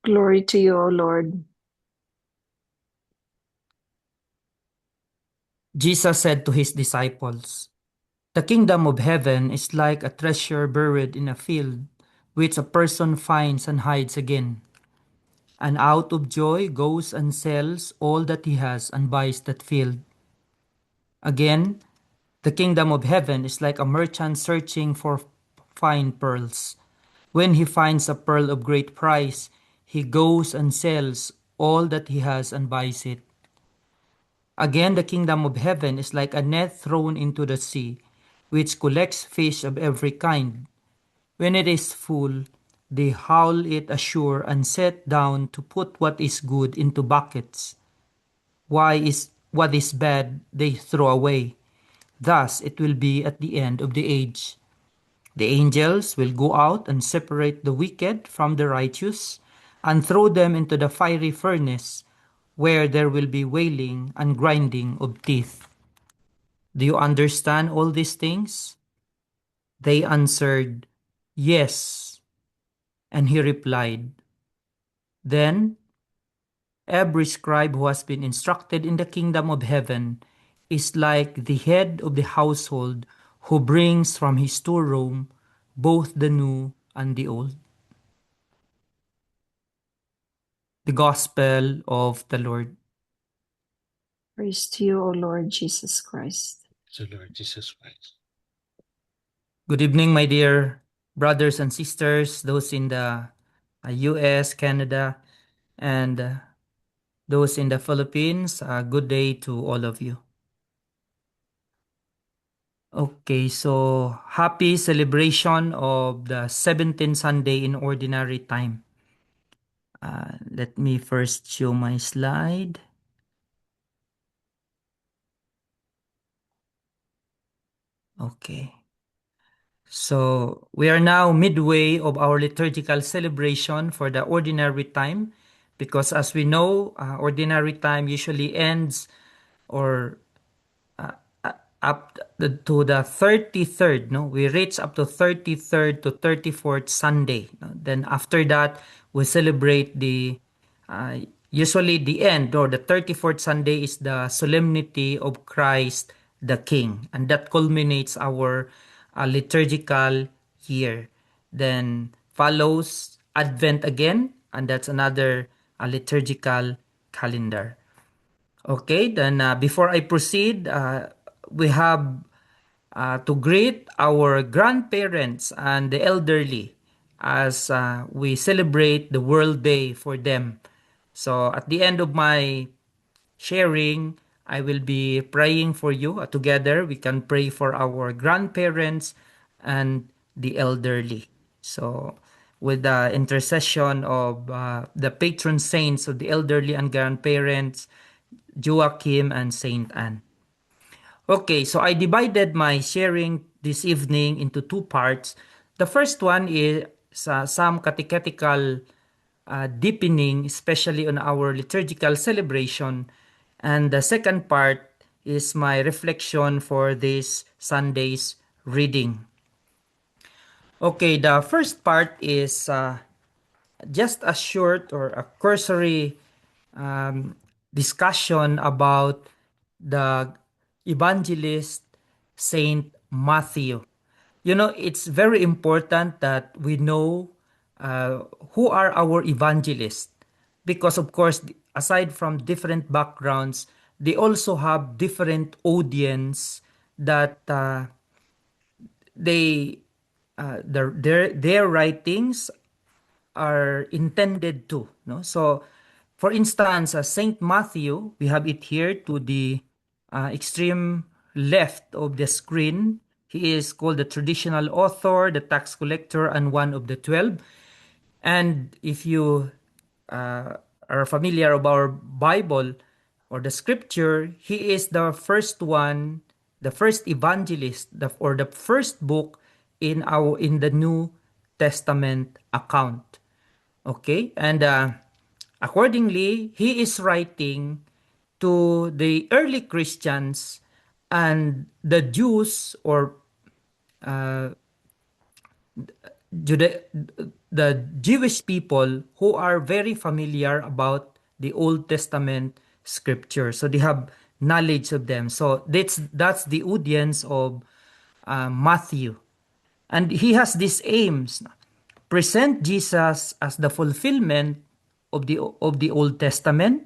Glory to you, O Lord. Jesus said to his disciples, "The kingdom of heaven is like a treasure buried in a field, which a person finds and hides again, and out of joy goes and sells all that he has and buys that field. Again, the kingdom of heaven is like a merchant searching for fine pearls. When he finds a pearl of great price, he goes and sells all that he has and buys it. Again, the kingdom of heaven is like a net thrown into the sea, which collects fish of every kind. When it is full, they haul it ashore and set down to put what is good into buckets. What is bad they throw away. Thus it will be at the end of the age. The angels will go out and separate the wicked from the righteous and throw them into the fiery furnace, where there will be wailing and grinding of teeth." "Do you understand all these things?" They answered, "Yes." And he replied, "Then every scribe who has been instructed in the kingdom of heaven is like the head of the household who brings from his storeroom both the new and the old." The Gospel of the Lord. Praise to you, O Lord Jesus Christ. To Lord Jesus Christ. Good evening, my dear brothers and sisters, those in the US, Canada, and those in the Philippines. Good day to all of you. Okay, so happy celebration of the 17th Sunday in Ordinary Time. Let me first show my slide. Okay. So we are now midway of our liturgical celebration for the Ordinary Time, because as we know, Ordinary Time usually ends or to the 33rd, no, we reach up to 33rd to 34th Sunday, no? Then after that we celebrate the usually the end, or the 34th Sunday is the solemnity of Christ the King, and that culminates our liturgical year. Then follows Advent again, and that's another liturgical calendar. Okay, then before I proceed, we have to greet our grandparents and the elderly as we celebrate the World Day for them. So at the end of my sharing, I will be praying for you. Together, we can pray for our grandparents and the elderly. So, with the intercession of the patron saints of the elderly and grandparents, Joachim and Saint Anne. Okay, so I divided my sharing this evening into two parts. The first one is some catechetical deepening, especially on our liturgical celebration. And the second part is my reflection for this Sunday's reading. Okay, the first part is just a short or a cursory um, discussion about the evangelist Saint Matthew. You know, it's very important that we know who are our evangelists, because, of course, aside from different backgrounds, they also have different audience that they their writings are intended to, no? So for instance, Saint Matthew, we have it here to the extreme left of the screen. He is called the traditional author, the tax collector, and one of the 12. And if you uh, are familiar of our Bible or the scripture, he is the first one, the first evangelist, or the first book in the New Testament account. Okay, and accordingly, he is writing to the early Christians and the Jews, or uh, Juda- the Jewish people who are very familiar about the Old Testament scripture. So they have knowledge of them. So that's the audience of Matthew. And he has these aims. Present Jesus as the fulfillment of the Old Testament.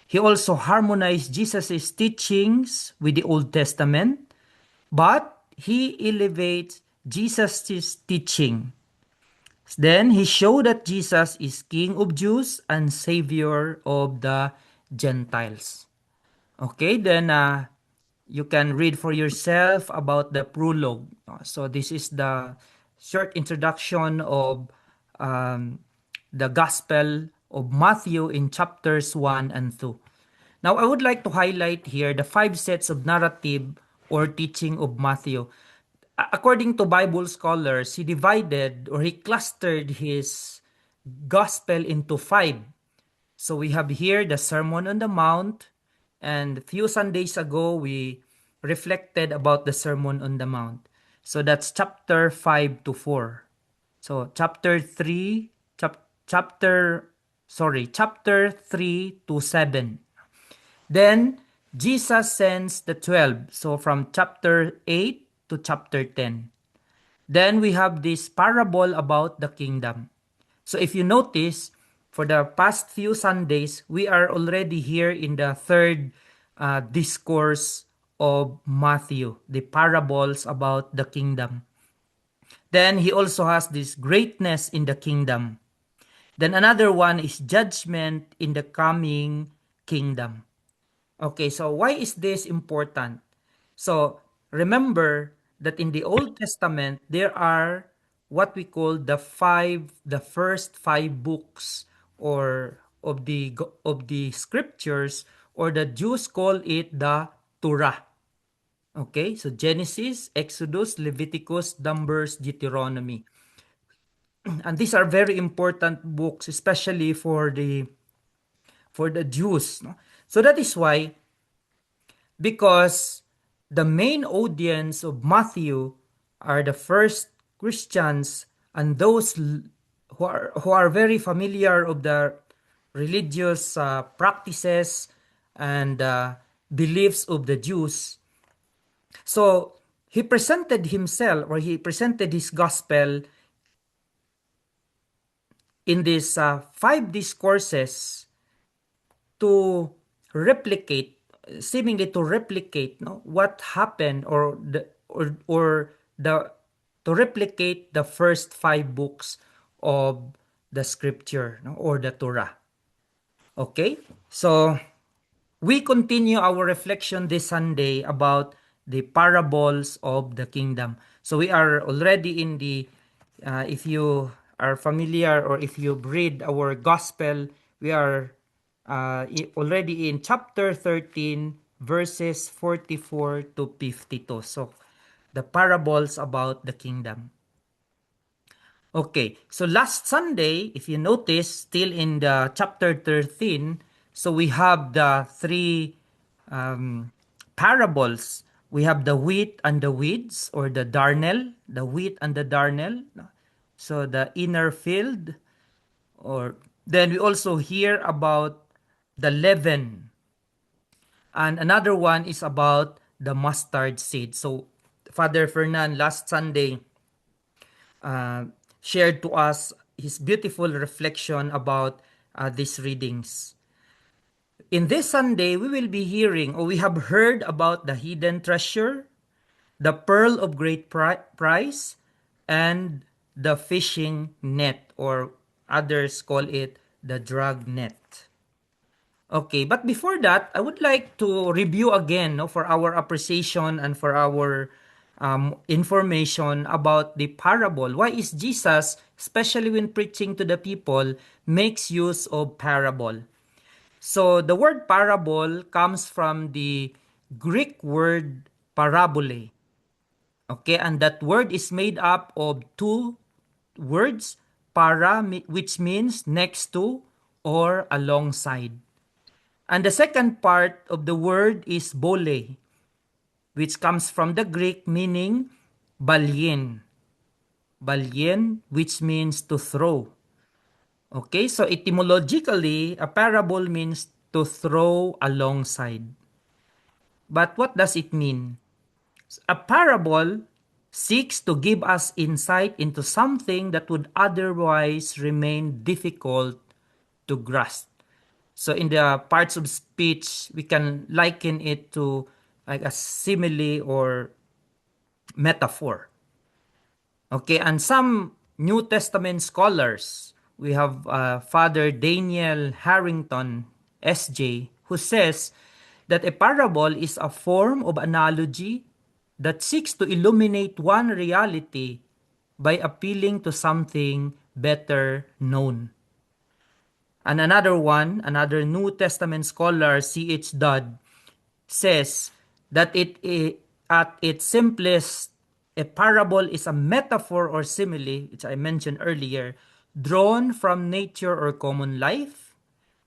He also harmonized Jesus' teachings with the Old Testament, but he elevates Jesus' teaching. Then he showed that Jesus is King of Jews and Savior of the Gentiles. Okay, then you can read for yourself about the prologue. So this is the short introduction of um, the Gospel of Matthew in chapters 1 and 2. Now, I would like to highlight here the 5 sets of narrative or teaching of Matthew. According to Bible scholars, he divided or he clustered his gospel into 5. So we have here the Sermon on the Mount, and a few Sundays ago we reflected about the Sermon on the Mount. So that's chapter 5 to 4. So chapter 3 to 7. Then Jesus sends the 12. So from chapter 8 to chapter 10. Then we have this parable about the kingdom. So if you notice, for the past few Sundays, we are already here in the third discourse of Matthew, the parables about the kingdom. Then he also has this greatness in the kingdom. Then another one is judgment in the coming kingdom. Okay, so why is this important? So remember that in the Old Testament, there are what we call the first five books or of the scriptures, or the Jews call it the Torah. Okay, so Genesis, Exodus, Leviticus, Numbers, Deuteronomy. And these are very important books, especially for the Jews. No? So that is why, because the main audience of Matthew are the first Christians and those who are very familiar of the religious practices and beliefs of the Jews. So he presented himself, or he presented his gospel in these 5 discourses to replicate, seemingly to replicate, no, what happened, or the to replicate the first 5 books of the scripture, no, or the Torah. Okay, so we continue our reflection this Sunday about the parables of the kingdom. So we are already in the if you are familiar, or if you read our gospel, we are already in chapter 13, verses 44 to 52. So the parables about the kingdom. Okay, so last Sunday, if you notice, still in the chapter 13, so we have the 3 parables. We have the wheat and the weeds, or the darnel, the wheat and the darnel. So the inner field, or then we also hear about the leaven. And another one is about the mustard seed. So Father Fernan last Sunday shared to us his beautiful reflection about these readings. In this Sunday, we will be hearing, or we have heard about the hidden treasure, the pearl of great price, and the fishing net, or others call it the drag net. Okay, but before that, I would like to review again, no, for our appreciation and for our information about the parable. Why is Jesus, especially when preaching to the people, makes use of parable? So the word parable comes from the Greek word parabole. Okay, and that word is made up of 2 words, which means next to or alongside. And the second part of the word is bole, which comes from the Greek meaning balyin. balyen, which means to throw. Okay, so etymologically, a parable means to throw alongside. But what does it mean? A parable seeks to give us insight into something that would otherwise remain difficult to grasp. So in the parts of speech, we can liken it to like a simile or metaphor. Okay, and some New Testament scholars, we have Father Daniel Harrington, SJ, who says that a parable is a form of analogy that seeks to illuminate one reality by appealing to something better known. And another New Testament scholar, C.H. Dodd, says that at its simplest, a parable is a metaphor or simile, which I mentioned earlier, drawn from nature or common life,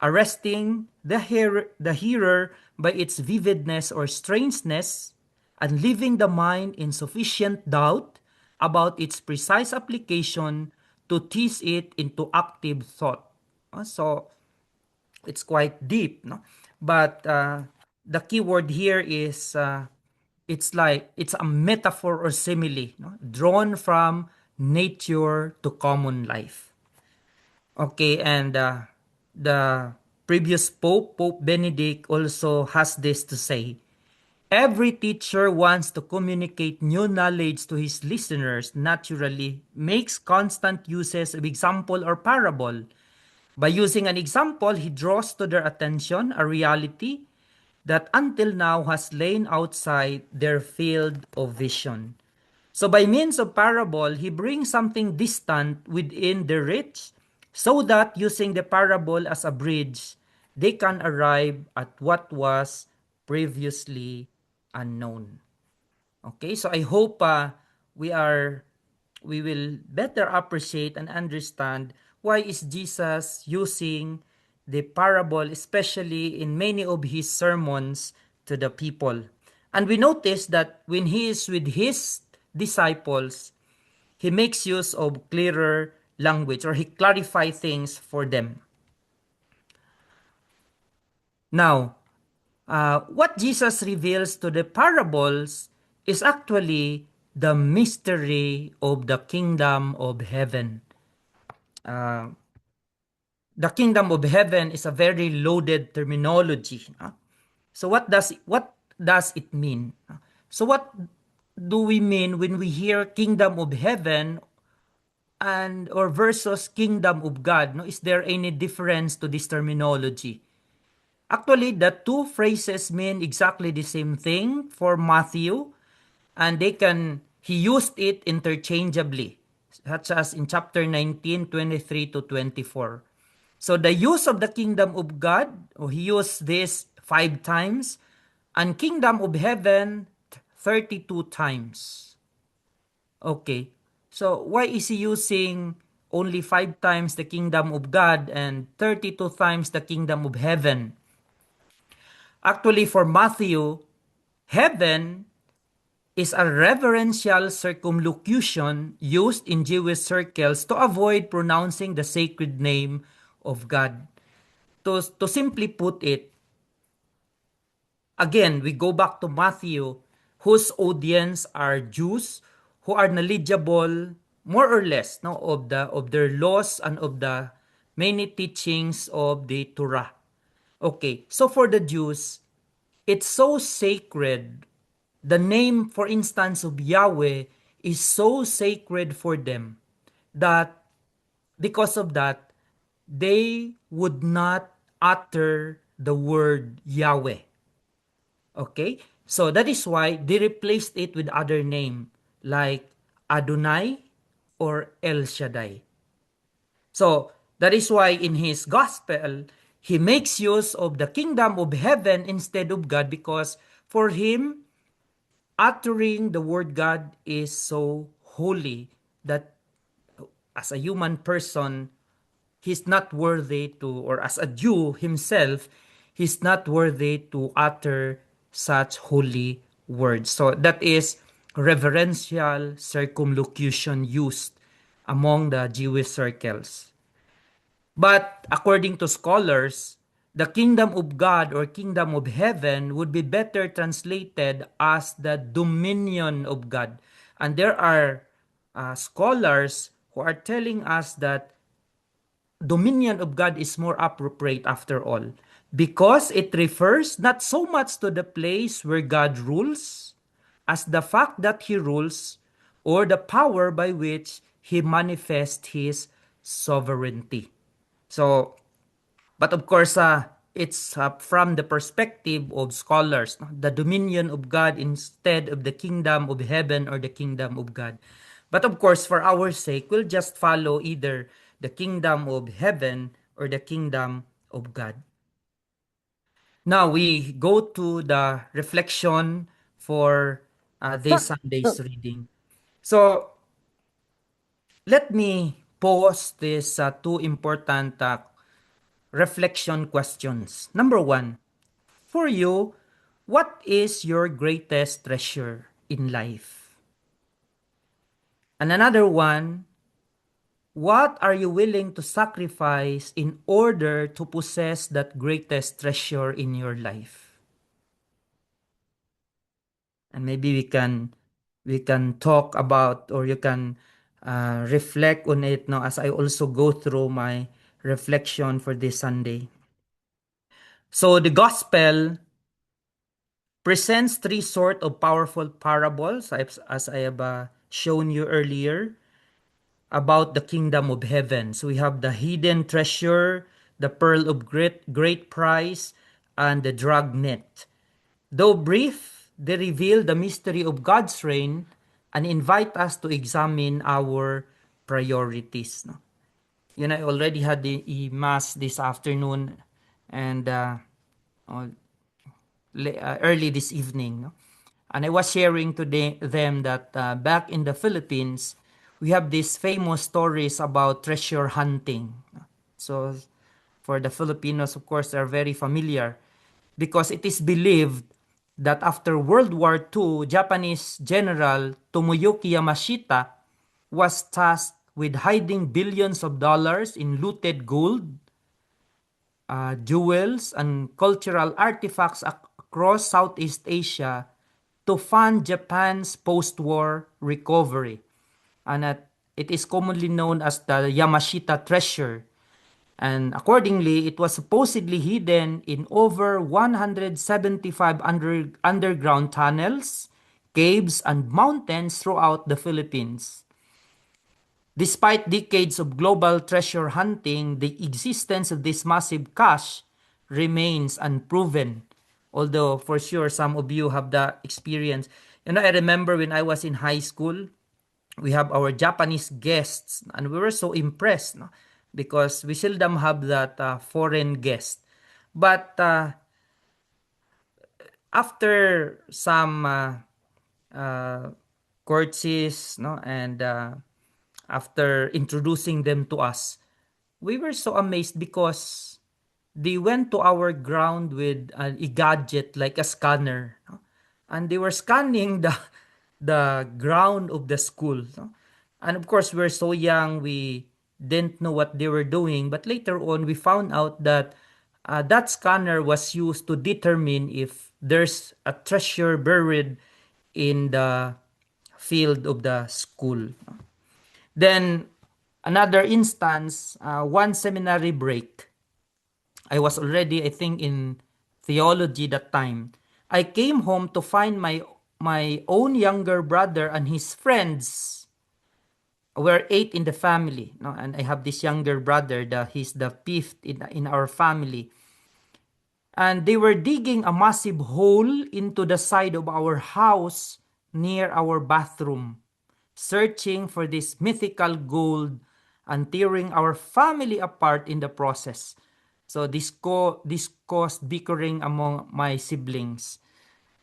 arresting the hearer by its vividness or strangeness, and leaving the mind in sufficient doubt about its precise application to tease it into active thought. So it's quite deep, no? But the key word here is it's a metaphor or simile, no? Drawn from nature to common life. Okay, and the previous Pope Benedict, also has this to say. Every teacher wants to communicate new knowledge to his listeners, naturally makes constant uses of example or parable. By using an example, he draws to their attention a reality that until now has lain outside their field of vision. So by means of parable, he brings something distant within their reach, so that using the parable as a bridge, they can arrive at what was previously unknown. Okay, so I hope we are we will better appreciate and understand why is Jesus using the parable, especially in many of his sermons to the people. And we notice that when he is with his disciples, he makes use of clearer language, or he clarifies things for them. Now, what Jesus reveals to the parables is actually the mystery of the kingdom of heaven. Uh, the kingdom of heaven is a very loaded terminology. So what does it mean? So what do we mean when we hear kingdom of heaven and or versus kingdom of God? No, is there any difference to this terminology? Actually, the two phrases mean exactly the same thing for Matthew, and he used it interchangeably, such as in chapter 19:23 to 24. So the use of the kingdom of God, he used this 5 times, and kingdom of heaven 32 times. Okay. So why is he using only 5 times the kingdom of God and 32 times the kingdom of heaven? Actually, for Matthew, heaven is a reverential circumlocution used in Jewish circles to avoid pronouncing the sacred name of God. To simply put it, again, we go back to Matthew, whose audience are Jews who are knowledgeable more or less, no, of their laws and of the many teachings of the Torah. Okay, so for the Jews, it's so sacred. The name, for instance, of Yahweh is so sacred for them that because of that, they would not utter the word Yahweh. Okay? So that is why they replaced it with other name like Adonai or El Shaddai. So that is why in his gospel, he makes use of the kingdom of heaven instead of God, because for him, uttering the word God is so holy that as a human person, he's not worthy to, or as a Jew himself, he's not worthy to utter such holy words. So that is reverential circumlocution used among the Jewish circles. But according to scholars, the kingdom of God or kingdom of heaven would be better translated as the dominion of God. And there are scholars who are telling us that dominion of God is more appropriate after all because it refers not so much to the place where God rules as the fact that he rules or the power by which he manifests his sovereignty. So, but of course, it's from the perspective of scholars, no? The dominion of God instead of the kingdom of heaven or the kingdom of God. But of course, for our sake, we'll just follow either the kingdom of heaven or the kingdom of God. Now we go to the reflection for this Sunday's reading. So let me pose these two important reflection questions. Number one, for you, what is your greatest treasure in life? And another one, what are you willing to sacrifice in order to possess that greatest treasure in your life? And maybe we can talk about, or you can reflect on it now as I also go through my reflection for this Sunday. So the gospel presents three sort of powerful parables as I have shown you earlier about the kingdom of heaven. So we have the hidden treasure, the pearl of great price, and the dragnet. Though brief, they reveal the mystery of God's reign and invite us to examine our priorities. No? I already had the mass this afternoon and early this evening. No? And I was sharing to them that back in the Philippines, we have these famous stories about treasure hunting. So for the Filipinos, of course, are very familiar because it is believed that after World War II, Japanese General Tomoyuki Yamashita was tasked with hiding billions of dollars in looted gold, jewels, and cultural artifacts across Southeast Asia to fund Japan's post-war recovery. And it is commonly known as the Yamashita Treasure. And accordingly, it was supposedly hidden in over 175 underground tunnels, caves, and mountains throughout the Philippines. Despite decades of global treasure hunting, the existence of this massive cache remains unproven. Although for sure some of you have the experience. I remember when I was in high school, we have our Japanese guests and we were so impressed, no? Because we seldom have that foreign guest. But after some courtesies, no, and after introducing them to us, we were so amazed because they went to our ground with a gadget like a scanner, no? And they were scanning the ground of the school, no? And of course, we're so young, we didn't know what they were doing. But later on, we found out that that scanner was used to determine if there's a treasure buried in the field of the school. Then, another instance, one seminary break. I was already, I think, in theology that time. I came home to find my own younger brother and his friends. We're 8 in the family, no? And I have this younger brother, he's the 5th in our family. And they were digging a massive hole into the side of our house near our bathroom, searching for this mythical gold and tearing our family apart in the process. So this caused bickering among my siblings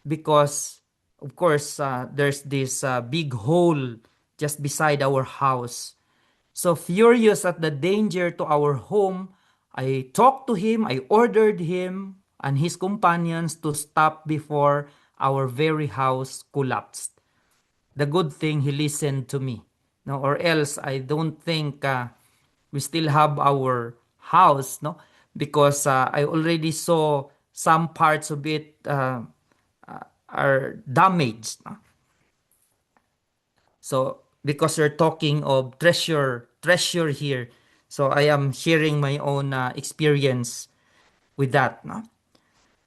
because, of course, there's this big hole just beside our house. So furious at the danger to our home, I talked to him, I ordered him and his companions to stop before our very house collapsed. The good thing, he listened to me. no, or else I don't think we still have our house, no, because I already saw some parts of it are damaged, no? So because we're talking of treasure here, so I am sharing my own experience with that, no?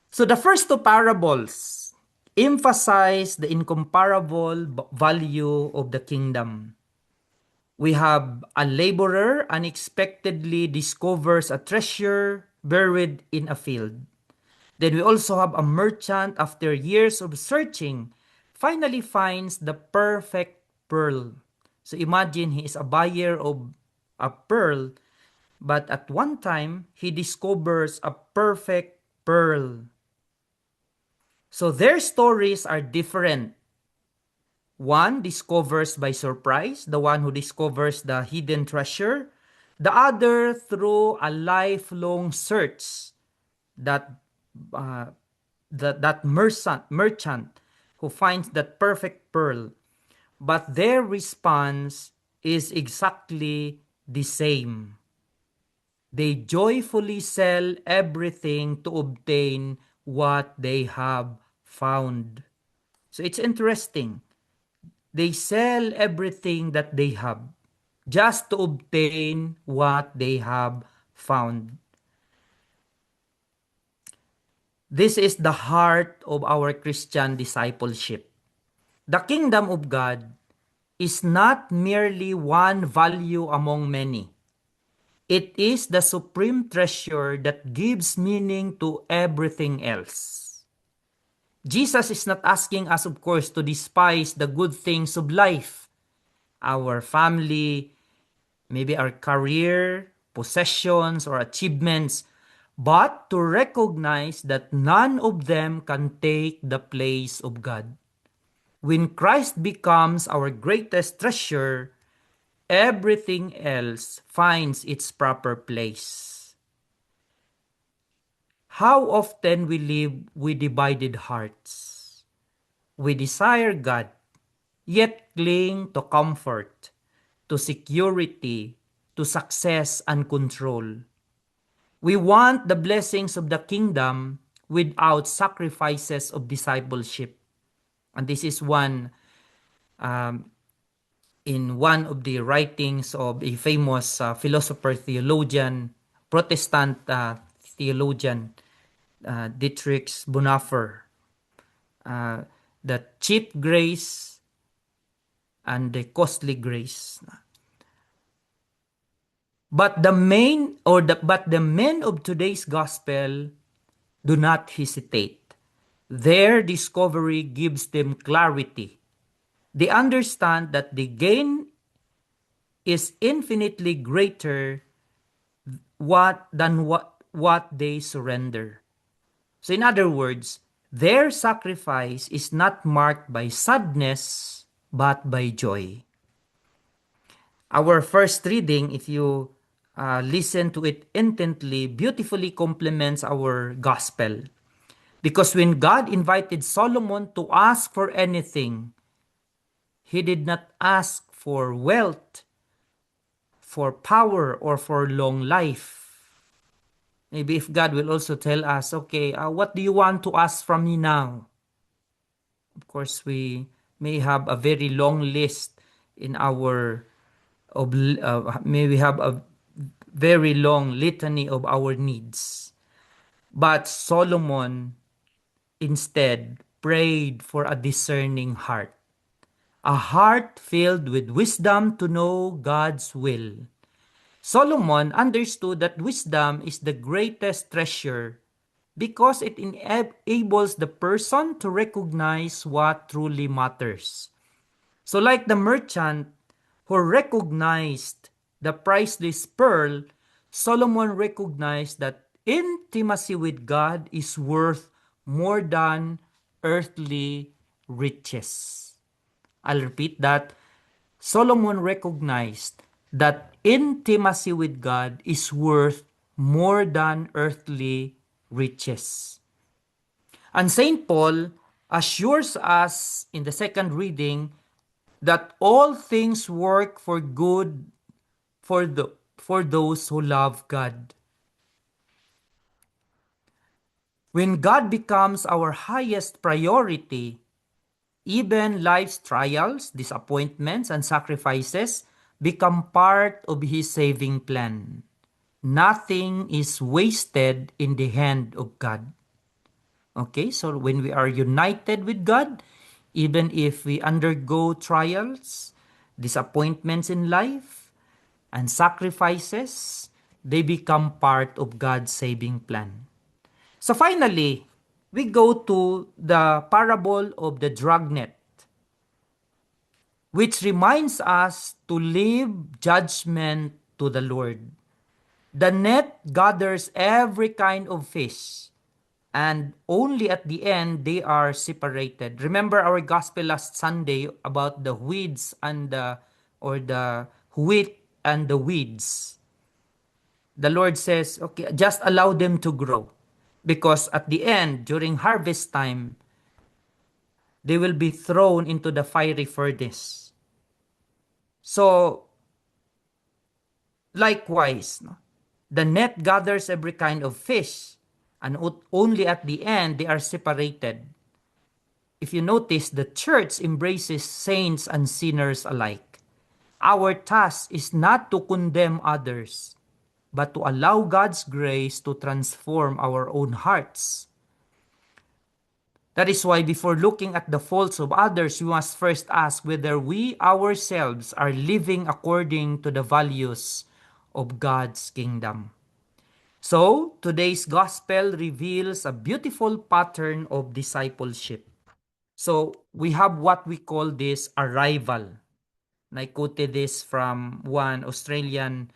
So the first two parables emphasize the incomparable value of the kingdom. We have a laborer unexpectedly discovers a treasure buried in a field. Then we also have a merchant, after years of searching, finally finds the perfect pearl. So imagine he is a buyer of a pearl, but at one time he discovers a perfect pearl. So their stories are different. One discovers by surprise, the one who discovers the hidden treasure. The other through a lifelong search, that uh, that merchant who finds that perfect pearl. But their response is exactly the same. They joyfully sell everything to obtain what they have found. So it's interesting. They sell everything that they have just to obtain what they have found. This is the heart of our Christian discipleship. The kingdom of God is not merely one value among many. It is the supreme treasure that gives meaning to everything else. Jesus is not asking us, of course, to despise the good things of life, our family, maybe our career, possessions, or achievements, but to recognize that none of them can take the place of God. When Christ becomes our greatest treasure, everything else finds its proper place. How often we live with divided hearts. We desire God, yet cling to comfort, to security, to success and control. We want the blessings of the kingdom without sacrifices of discipleship. And this is one in one of the writings of a famous philosopher, theologian, Protestant theologian, Dietrich Bonhoeffer. The cheap grace and the costly grace. But the men of today's gospel do not hesitate. Their discovery gives them clarity. They understand that the gain is infinitely greater than what they surrender. So in other words, their sacrifice is not marked by sadness but by joy. Our first reading, if you listen to it intently, beautifully complements our gospel. Because when God invited Solomon to ask for anything, he did not ask for wealth, for power, or for long life. Maybe if God will also tell us, okay, what do you want to ask from me now? Of course, we may have a very long list in our, may we have a very long litany of our needs. But Solomon instead prayed for a discerning heart, a heart filled with wisdom to know God's will. Solomon understood that wisdom is the greatest treasure because it enables the person to recognize what truly matters. So like the merchant who recognized the priceless pearl, Solomon recognized that intimacy with God is worth more than earthly riches. I'll repeat that. Solomon recognized that intimacy with God is worth more than earthly riches. And St. Paul assures us in the second reading that all things work for good for those who love God. When God becomes our highest priority, even life's trials, disappointments, and sacrifices become part of His saving plan. Nothing is wasted in the hand of God. Okay, so when we are united with God, even if we undergo trials, disappointments in life, and sacrifices, they become part of God's saving plan. So finally, we go to the parable of the dragnet, which reminds us to leave judgment to the Lord. The net gathers every kind of fish, and only at the end they are separated. Remember our gospel last Sunday about the weeds and the wheat and the weeds. The Lord says, okay, just allow them to grow. Because at the end, during harvest time, they will be thrown into the fiery furnace. So, likewise, no? The net gathers every kind of fish, and only at the end they are separated. If you notice, the church embraces saints and sinners alike. Our task is not to condemn others, but to allow God's grace to transform our own hearts. That is why before looking at the faults of others, we must first ask whether we ourselves are living according to the values of God's kingdom. So, today's gospel reveals a beautiful pattern of discipleship. So, we have what we call this arrival. And I quoted this from one Australian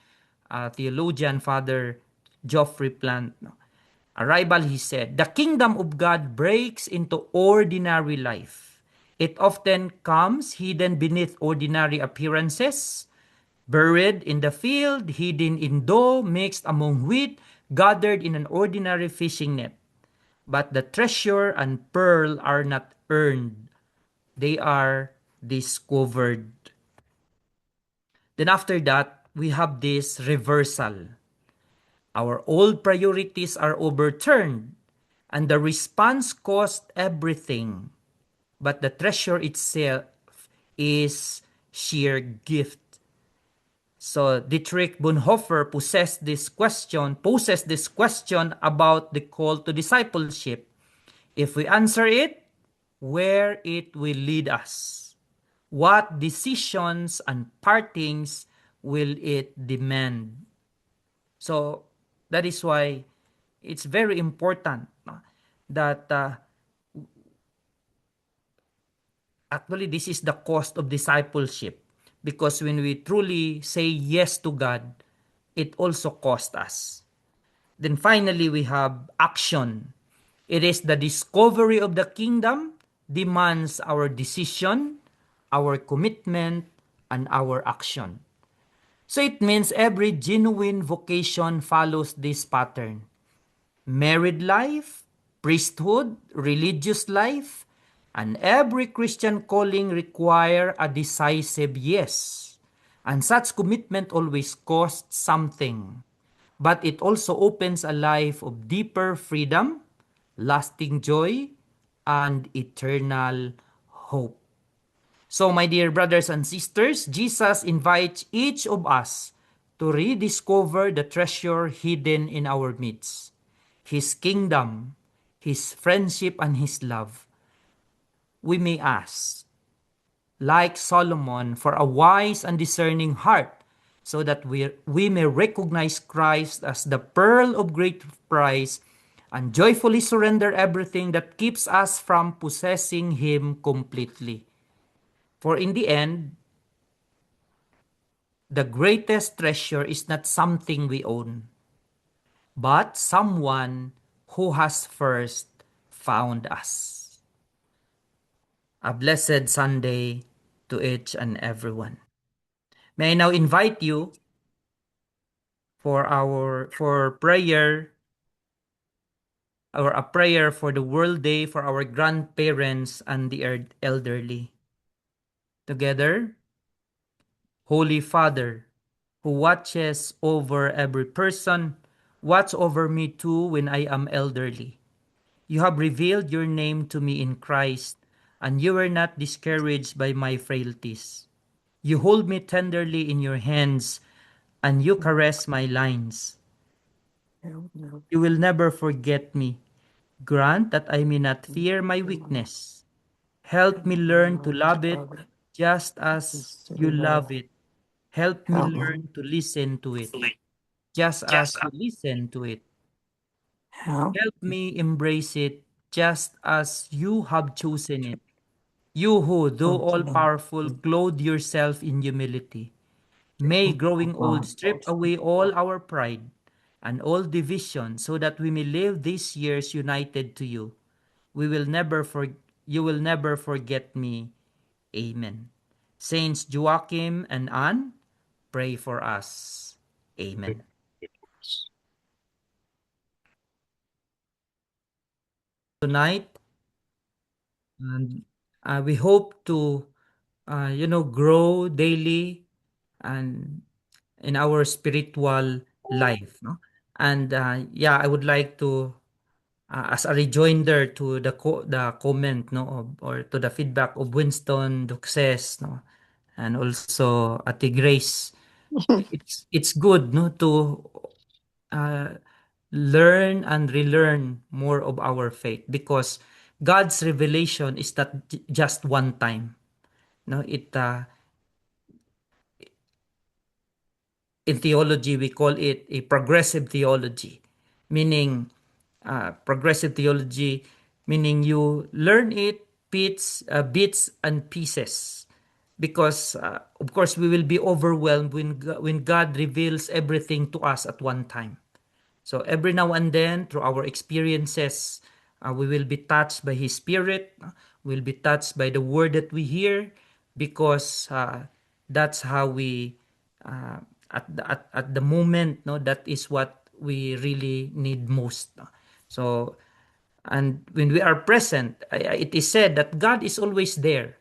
theologian, Father Geoffrey Plant. Arrival, he said, the kingdom of God breaks into ordinary life. It often comes hidden beneath ordinary appearances, buried in the field, hidden in dough, mixed among wheat, gathered in an ordinary fishing net. But the treasure and pearl are not earned. They are discovered. Then after that, we have this reversal. Our old priorities are overturned, and the response cost everything. But the treasure itself is sheer gift. So Dietrich Bonhoeffer poses this question about the call to discipleship. If we answer it, where it will lead us? What decisions and partings will it demand? So that is why it's very important that actually this is the cost of discipleship, because when we truly say yes to God, it also costs us. Then finally, we have action. It is the discovery of the kingdom demands our decision, our commitment, and our action. So it means every genuine vocation follows this pattern. Married life, priesthood, religious life, and every Christian calling require a decisive yes. And such commitment always costs something. But it also opens a life of deeper freedom, lasting joy, and eternal hope. So, my dear brothers and sisters, Jesus invites each of us to rediscover the treasure hidden in our midst, His kingdom, His friendship, and His love. We may ask, like Solomon, for a wise and discerning heart, so that we may recognize Christ as the pearl of great price and joyfully surrender everything that keeps us from possessing Him completely. For in the end, the greatest treasure is not something we own, but someone who has first found us. A blessed Sunday to each and everyone. May I now invite you for prayer, or a prayer for the World Day for our grandparents and the elderly. Together, Holy Father, who watches over every person, watch over me too when I am elderly. You have revealed your name to me in Christ, and you were not discouraged by my frailties. You hold me tenderly in your hands, and you caress my lines. You will never forget me. Grant that I may not fear my weakness. Help me learn to love it just as you love it. Help me learn to listen to it just as you listen to it. Help me embrace it just as you have chosen it. You who, though all powerful, clothe yourself in humility. May growing old strip away all our pride and all division so that we may live these years united to you. We will never you will never forget me. Amen. Saints Joachim and Anne, pray for us. Amen. Tonight, and we hope to grow daily and in our spiritual life, no? And yeah, I would like to as a rejoinder to the comment, no, or to the feedback of Winston Duxes, no, and also Ate Grace. It's good, no, to uh, learn and relearn more of our faith, because God's revelation is not just one time. No, in theology we call it a progressive theology, meaning progressive theology, meaning you learn it bits and pieces, because of course we will be overwhelmed when God reveals everything to us at one time. So every now and then, through our experiences, we will be touched by His Spirit. We'll be touched by the word that we hear, because that's how we, at the moment, no, that is what we really need most. No? So, and when we are present, it is said that God is always there,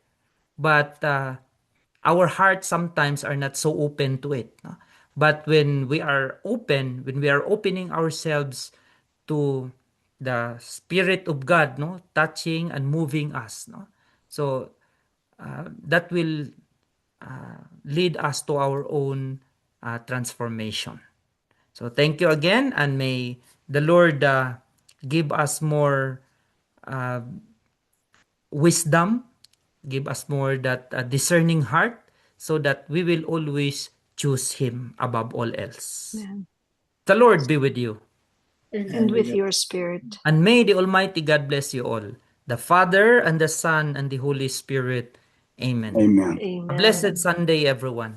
but our hearts sometimes are not so open to it, no? But when we are open, when we are opening ourselves to the Spirit of God, no, touching and moving us, no, so that will lead us to our own transformation. So thank you again, and may the Lord give us more uh, wisdom, give us more that discerning heart, so that we will always choose Him above all else. Amen. The Lord be with you. And with your spirit. And may the Almighty God bless you all, the Father and the Son and the Holy Spirit. Amen. Amen. A Amen. blessed Sunday, everyone.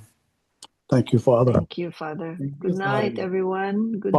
Thank you, Father. Thank you, Father. Good night, everyone. Good